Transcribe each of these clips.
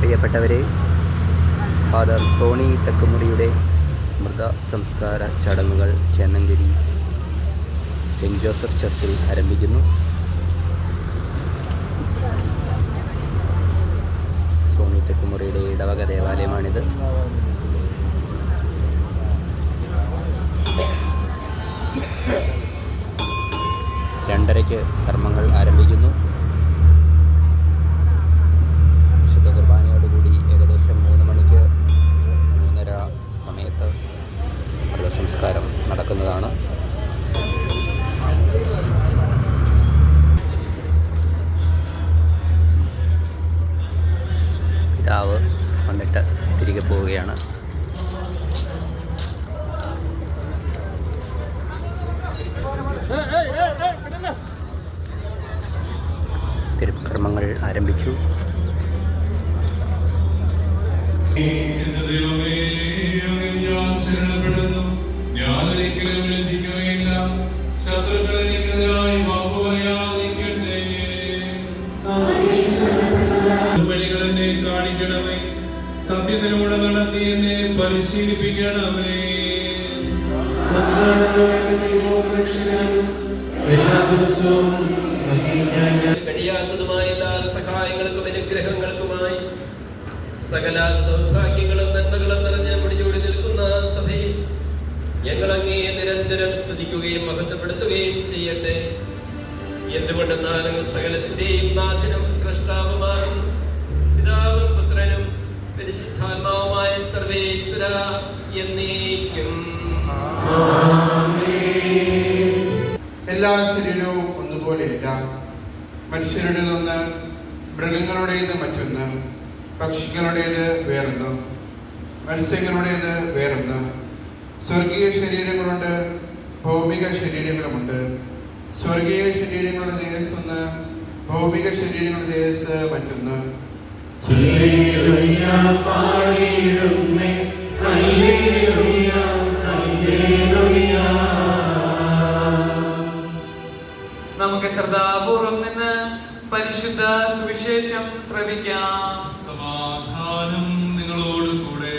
പ്രിയപ്പെട്ടവരെ, father Sony തെക്കുമുറിയുടെ മൃതസംസ്കാര ചടങ്ങുകൾ Chennankari cent Joseph ചർച്ചിൽ ആരംഭിക്കുന്നു. സോണി തെക്കുമുറിയുടെ ഇടവക ദേവാലയമാണിത്. രണ്ടരയ്ക്ക് കർമ്മങ്ങൾ ആരംഭിക്കുന്നു. വിശുദ്ധ കുർബാനയോടുകൂടി ഏകദേശം 3 മണിക്ക് 3:30 സമയത്ത് മൃതസംസ്കാരം നടക്കുന്നതാണ്. പിതാവ് വന്നിട്ട് തിരികെ പോവുകയാണ്. തിരുക്കർമ്മങ്ങൾ ആരംഭിച്ചു. സത്യത്തിലൂടെ നടത്തി എന്നെ പരിശീലിപ്പിക്കണമേ. എല്ലാ ദിവസവും കഴിയാത്തതുമായ എല്ലാ സഹായങ്ങൾക്കും അനുഗ്രഹങ്ങൾക്കുമായി സകല സൗഭാഗ്യങ്ങളും നന്മകളും നിറഞ്ഞ മുടിചൂടി നിൽക്കുന്ന സഭയിൽ ഞങ്ങൾ അങ്ങേ നിരന്തരം സ്തുതിക്കുകയും മഹത്വപ്പെടുത്തുകയും ചെയ്യട്ടെ. എന്തുകൊണ്ടെന്നാലും സകലത്തിന്റെയും നാഥനും സൃഷ്ടാവുമാറും പിതാവും പുത്രനും പരിശുദ്ധാത്മാവുമായ സർവേശ്വര എന്നേക്കും. എല്ലാ ശരീരവും ഒന്നുപോലെയില്ല. മനുഷ്യരുടേതൊന്ന്, മൃഗങ്ങളുടേത് മറ്റൊന്ന്, പക്ഷികളുടേത് വേറൊന്ന്, മത്സ്യങ്ങളുടേത് വേറൊന്ന്. സ്വർഗീയ ശരീരങ്ങളുണ്ട്, ഭൗമിക ശരീരങ്ങളുമുണ്ട്. സ്വർഗീയ ശരീരങ്ങളുടെ തേജസ് ഒന്ന്, ഭൗമിക ശരീരങ്ങളുടെ തേജസ് മറ്റൊന്ന്. നമുക്ക് ശ്രദ്ധാപൂർവം നിന്ന് പരിശുദ്ധ സുവിശേഷം ശ്രവിക്കാം. സമാധാനം നിങ്ങളോട് കൂടെ.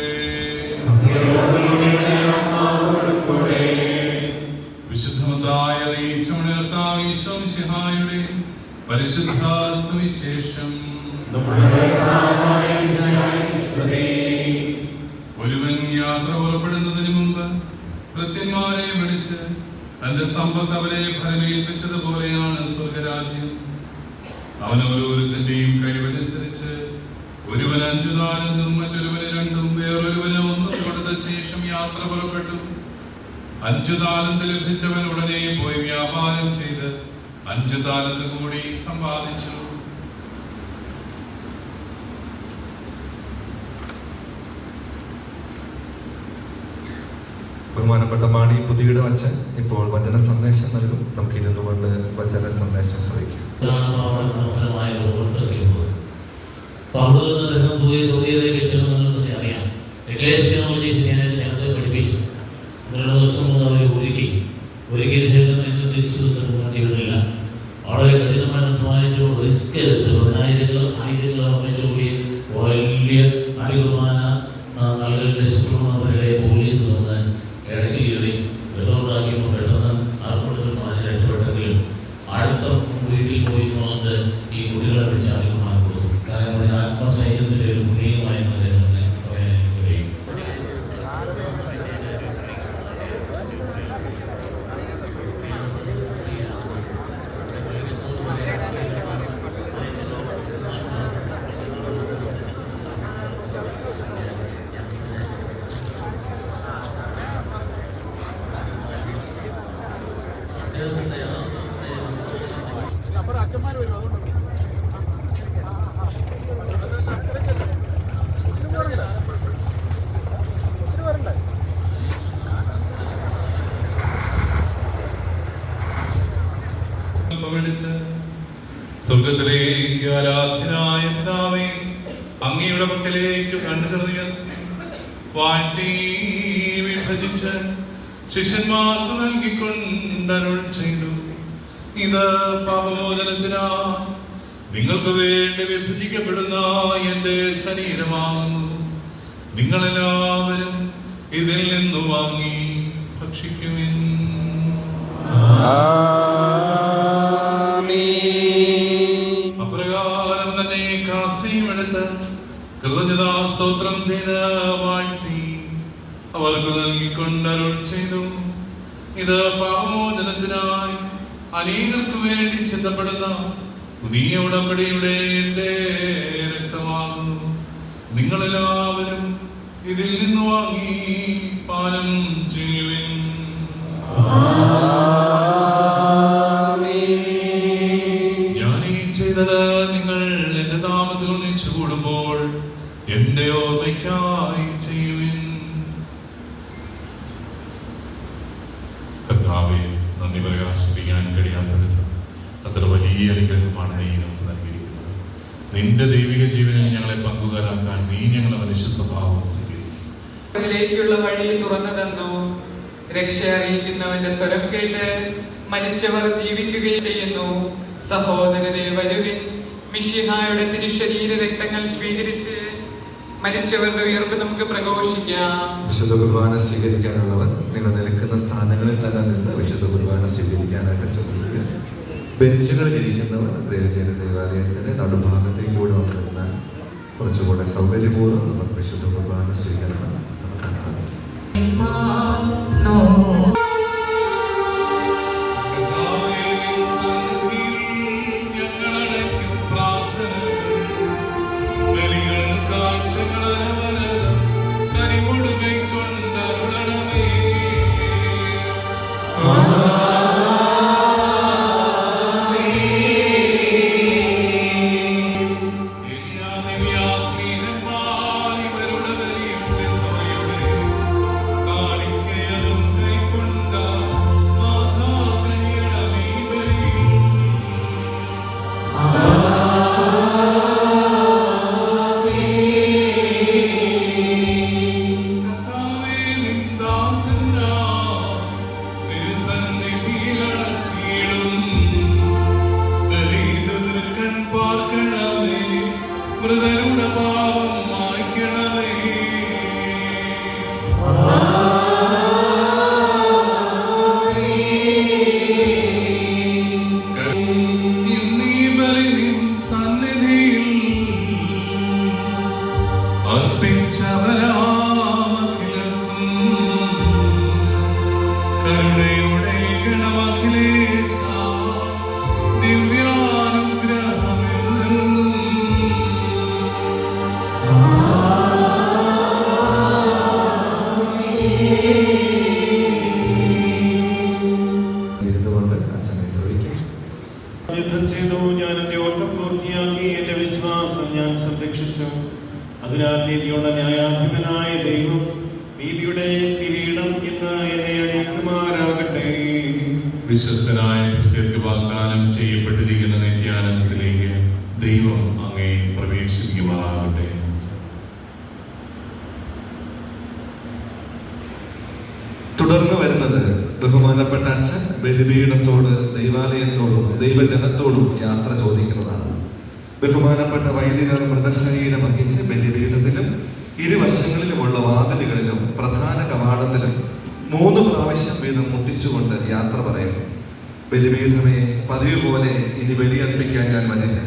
വിശുദ്ധമതായ ഈശോമിശിഹായുടെ പരിശുദ്ധ സുവിശേഷം. ഒരുവൻ യാത്ര പുറപ്പെടുന്നതിന് മുമ്പ് ഭൃത്യന്മാരെ വിളിച്ച് തന്റെ സമ്പത്ത് അവരെ ഫലമേൽപ്പിച്ചതുപോലെയാണ് സ്വർഗരാജ്യം. അവൻ ഓരോരുത്തന്റെയും കഴിവനുസരിച്ച് ഒരുവന് 5 താലന്തും മറ്റൊരുവന് 2, വേറൊരുവന് 1 കൊടുത്ത ശേഷം യാത്ര പുറപ്പെട്ടു. 5 താലന്ത് ലഭിച്ചവൻ ഉടനെ പോയി വ്യാപാരം ചെയ്ത് 5 താലന്ത് കൂടി സമ്പാദിച്ചു. ബഹുമാനപ്പെട്ട മാണി പുതിയുടെ അച്ഛൻ ഇപ്പോൾ വചന സന്ദേശം നൽകും. നമുക്ക് ഇരുന്നുകൊണ്ട് വചന സന്ദേശം ശ്രമിക്കാം. വളരെ കഠിനമായ റിസ്ക് എടുത്ത് 1000 വലിയ അടികുർബാന നൽകേണ്ട ശുശ്രൂഷയുടെ പോലീസ് വന്ന് ഇടയ്ക്ക് കയറി വെള്ളമുണ്ടാക്കിയപ്പോൾ പെട്ടെന്ന് ആർപ്പെടുത്തുമായി രക്ഷപ്പെട്ടെങ്കിലും അടുത്ത വീട്ടിൽ പോയി വന്ന് ഈ കുട്ടികളെ വിളിച്ച് ആർക്കുമായി കൊടുത്തു. കാരണം ആത്മധൈര്യത്തിൻ്റെ ഒരു മുഖ്യമായ പറയാൻ കഴിയും. സ്വർഗത്തിലേക്ക് ആരാധ്യനായ പിതാവേ, അങ്ങയുടെ പക്കലേക്ക് കണ്ണുകളുയർത്തി വാഴ്ത്തി വിഭജിച്ച് ശിഷ്യന്മാർക്ക് നൽകിക്കൊണ്ടരുൾ ചെയ്തു. ഇത് പാപമോചനത്തിനായി നിങ്ങൾക്ക് വേണ്ടി വിഭജിക്കപ്പെടുന്ന എന്റെ ശരീരമാകുന്നു. നിങ്ങളെല്ലാവരും ഇതിൽ നിന്ന് വാങ്ങി ഭക്ഷിക്കുവിൻ. അപ്രകാരം തന്നെ കാസിയുമെടുത്ത് കൃതജ്ഞതാ സ്തോത്രം ചെയ്ത് വാഴ്ത്തി അവർക്ക് നൽകിക്കൊണ്ടരുൾ ചെയ്തു, ഇത് പാപമോചനത്തിനായി അനേകർക്ക് വേണ്ടി ചിന്തപ്പെടുന്ന പുതിയ ഉടമ്പടിയുടെ എന്റെ രക്തമാകുന്നു. നിങ്ങളെല്ലാവരും ഇതിൽ നിന്ന് വാങ്ങി പാനം ചെയ്യുവിൻ. ഞാനീ ചെയ്തത് നിങ്ങൾ എന്റെ നാമത്തിൽ ഒന്നിച്ചു കൂടുമ്പോൾ എന്റെ ഓർമ്മയ്ക്കായി ചെയ്യുവിൻ. കർത്താവേ, നന്ദി പ്രകാശിപ്പിക്കാൻ കഴിയാത്ത വിധം അത്ര വലിയ അനുഗ്രഹമാണ് നീ നമുക്ക് നൽകിയിരിക്കുന്നത്. നിന്റെ ദൈവിക ജീവനിൽ ഞങ്ങളെ പങ്കുകാരാക്കാൻ നീ ഞങ്ങളുടെ മനുഷ്യ സ്വഭാവം സ്വീകരിക്കും. അതിലേക്കുള്ള വഴി തുറന്നു തന്നു. രക്ഷ അറിയിക്കുന്നവന്റെ സ്വരം കേട്ട് മരിച്ചവർ ജീവിക്കുകയും ചെയ്യുന്നു. സഹോദരരെ, വരുവിൻ, മിശിഹായുടെ തിരുശരീര രക്തങ്ങൾ സ്വീകരിച്ച് മരിച്ചവരുടെ ഉയർപ്പ് നമുക്ക് പ്രഘോഷിക്കാം. വിശുദ്ധ കുർബാന സ്വീകരിക്കാനുള്ളവർ നിങ്ങൾ നിൽക്കുന്ന സ്ഥാനങ്ങളിൽ തന്നെ നിന്ന് വിശുദ്ധ കുർബാന സ്വീകരിക്കാനായിട്ട് ശ്രദ്ധിക്കുക. ബെഞ്ചുകളിൽ ഇരിക്കുന്നവർ ദൈവജന ദേവാലയത്തിന്റെ നടുഭാഗത്തേക്ക് കൂടെ വന്നിരുന്നാൽ കുറച്ചുകൂടെ സൗകര്യപൂർവ്വം നമുക്ക് വിശുദ്ധ കുർബാന സ്വീകരണം നടത്താൻ സാധിക്കും. യുദ്ധം ചെയ്തു, ഞാൻ എൻ്റെ ഓട്ടം പൂർത്തിയാക്കി, എൻ്റെ വിശ്വാസം ഞാൻ സംരക്ഷിച്ചു. അതിനാൽ നീതിയുള്ള ന്യായാധിപനായ ദൈവം നീതിയുടെ കിരീടം ഇന്ന് എന്നെ അണിയിക്കുമാറാകട്ടെ. വിശ്വസ്തനായ ഭൃത്യർക്ക് വാഗ്ദാനം ചെയ്യപ്പെട്ടിരിക്കുന്ന നിത്യാനന്ദത്തിലേക്ക് ദൈവം അങ്ങേ പ്രവേശിക്കുമാറാകട്ടെ. തുടർന്ന് വരുന്നത് ബഹുമാനപ്പെട്ട അച്ഛൻ ബലിപീഠത്തോട് ദൈവാലയത്തോടും ദൈവജനത്തോടും യാത്ര ചോദിക്കുന്നതാണ്. ബഹുമാനപ്പെട്ട വൈദികർ മൃതശരീരം വഹിച്ച് ബലിപീഠത്തിലും ഇരുവശങ്ങളിലുമുള്ള വാതിലുകളിലും പ്രധാന കവാടത്തിലും 3 പ്രാവശ്യം വീതം മുട്ടിച്ചുകൊണ്ട് യാത്ര പറയുന്നു. ബലിപീഠമേ, പതിവ് പോലെ ഇനി ബലിയർപ്പിക്കാൻ ഞാൻ വരില്ല.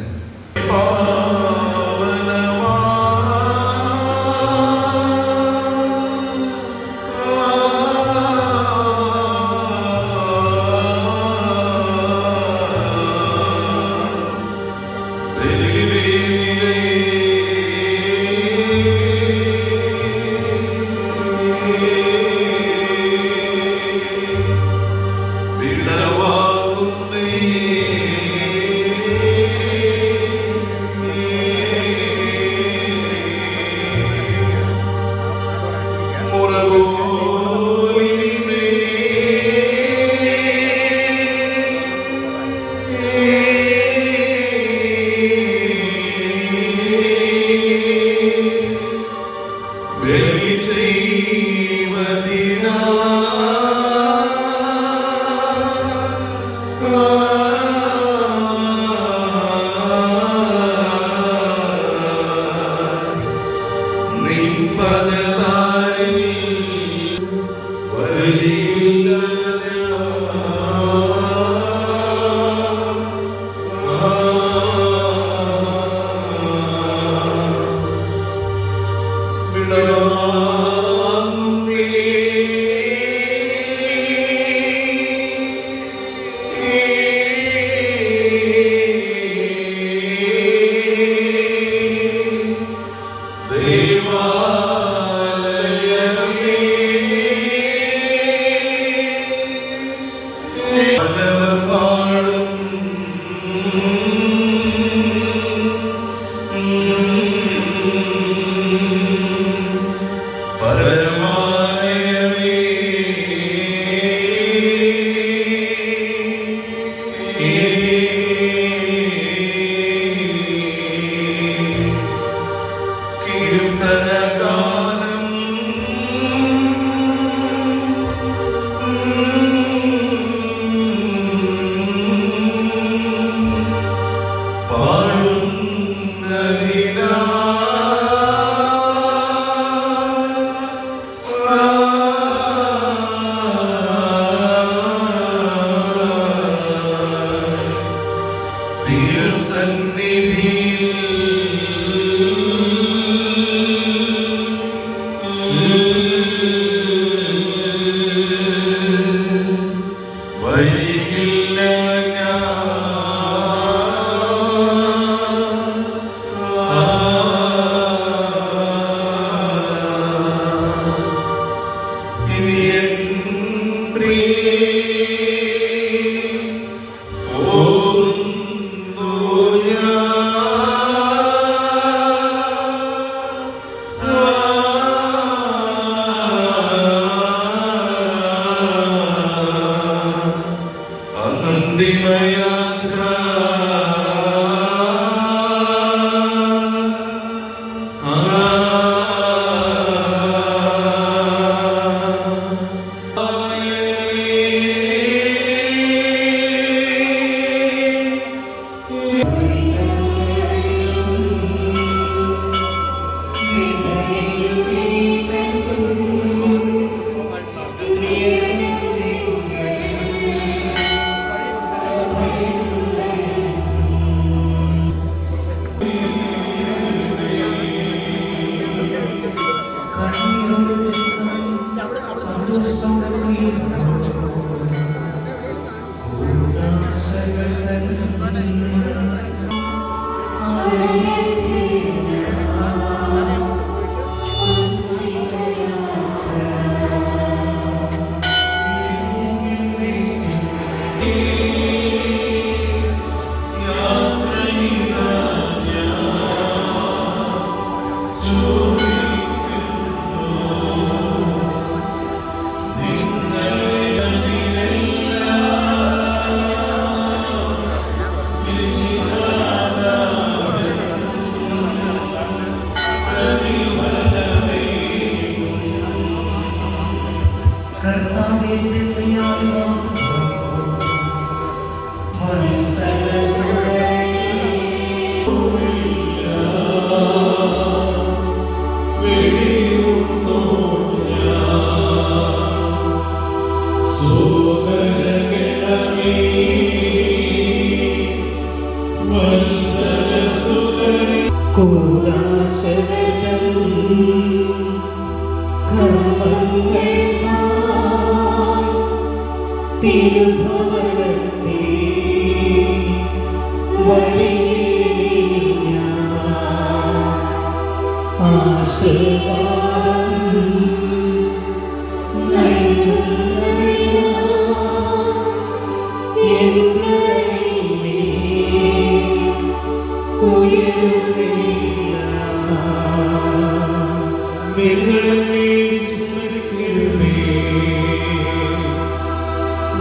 വിടവാങ്ങുന്നേ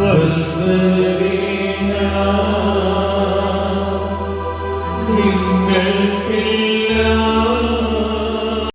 വത്സലേന